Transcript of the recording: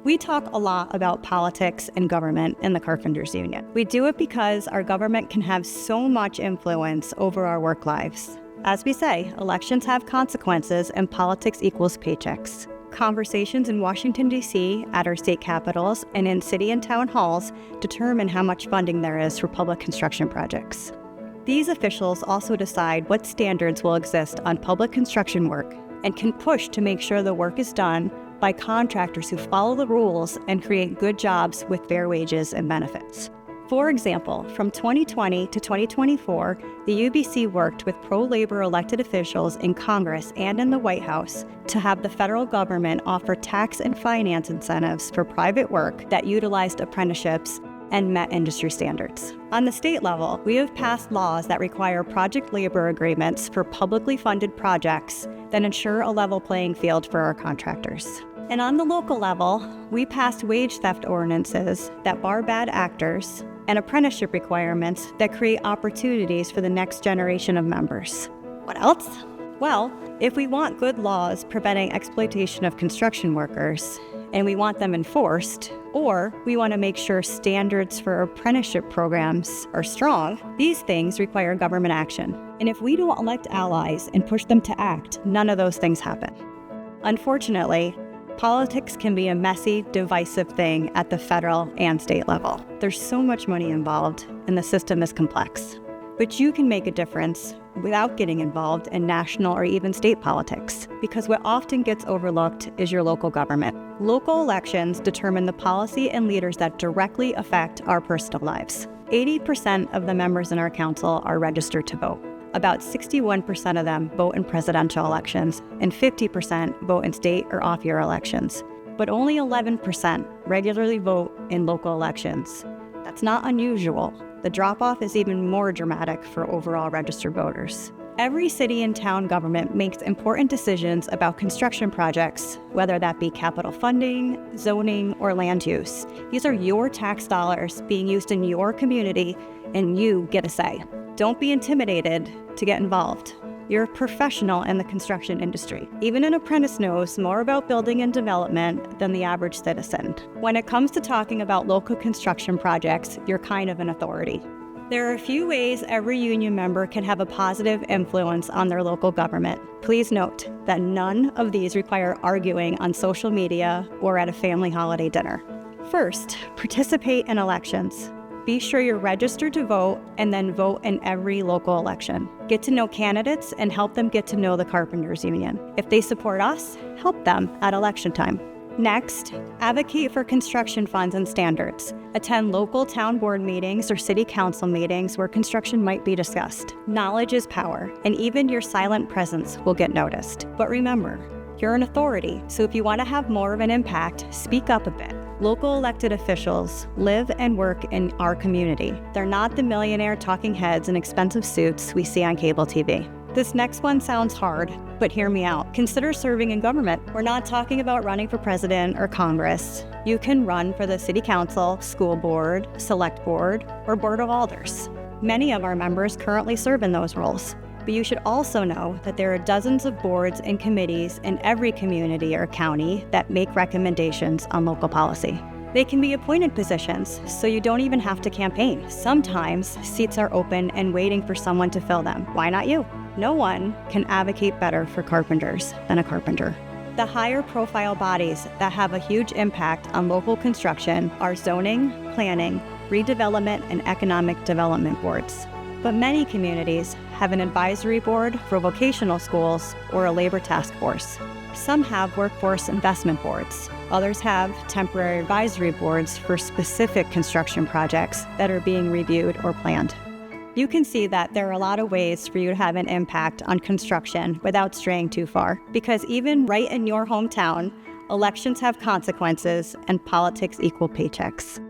We talk a lot about politics and government in the Carpenters Union. We do it because our government can have so much influence over our work lives. As we say, elections have consequences and politics equals paychecks. Conversations in Washington, D.C., at our state capitals, and in city and town halls determine how much funding there is for public construction projects. These officials also decide what standards will exist on public construction work and can push to make sure the work is done by contractors who follow the rules and create good jobs with fair wages and benefits. For example, from 2020 to 2024, the UBC worked with pro-labor elected officials in Congress and in the White House to have the federal government offer tax and finance incentives for private work that utilized apprenticeships and met industry standards. On the state level, we have passed laws that require project labor agreements for publicly funded projects that ensure a level playing field for our contractors. And on the local level, we passed wage theft ordinances that bar bad actors and apprenticeship requirements that create opportunities for the next generation of members. What else? Well, if we want good laws preventing exploitation of construction workers, and we want them enforced, or we want to make sure standards for apprenticeship programs are strong, these things require government action. And if we don't elect allies and push them to act, none of those things happen. Unfortunately, politics can be a messy, divisive thing at the federal and state level. There's so much money involved, and the system is complex. But you can make a difference without getting involved in national or even state politics, because what often gets overlooked is your local government. Local elections determine the policy and leaders that directly affect our personal lives. 80% of the members in our council are registered to vote. About 61% of them vote in presidential elections, and 50% vote in state or off-year elections. But only 11% regularly vote in local elections. That's not unusual. The drop-off is even more dramatic for overall registered voters. Every city and town government makes important decisions about construction projects, whether that be capital funding, zoning, or land use. These are your tax dollars being used in your community, and you get a say. Don't be intimidated to get involved. You're a professional in the construction industry. Even an apprentice knows more about building and development than the average citizen. When it comes to talking about local construction projects, you're kind of an authority. There are a few ways every union member can have a positive influence on their local government. Please note that none of these require arguing on social media or at a family holiday dinner. First, participate in elections. Be sure you're registered to vote and then vote in every local election. Get to know candidates and help them get to know the Carpenters Union. If they support us, help them at election time. Next, advocate for construction funds and standards. Attend local town board meetings or city council meetings where construction might be discussed. Knowledge is power, and even your silent presence will get noticed. But remember, you're an authority, so if you want to have more of an impact, speak up a bit. Local elected officials live and work in our community. They're not the millionaire talking heads in expensive suits we see on cable TV. This next one sounds hard, but hear me out. Consider serving in government. We're not talking about running for president or Congress. You can run for the city council, school board, select board, or board of alders. Many of our members currently serve in those roles. But you should also know that there are dozens of boards and committees in every community or county that make recommendations on local policy. They can be appointed positions, so you don't even have to campaign. Sometimes seats are open and waiting for someone to fill them. Why not you? No one can advocate better for carpenters than a carpenter. The higher profile bodies that have a huge impact on local construction are zoning, planning, redevelopment, and economic development boards. But many communities have an advisory board for vocational schools or a labor task force. Some have workforce investment boards. Others have temporary advisory boards for specific construction projects that are being reviewed or planned. You can see that there are a lot of ways for you to have an impact on construction without straying too far, because even right in your hometown, elections have consequences and politics equal paychecks.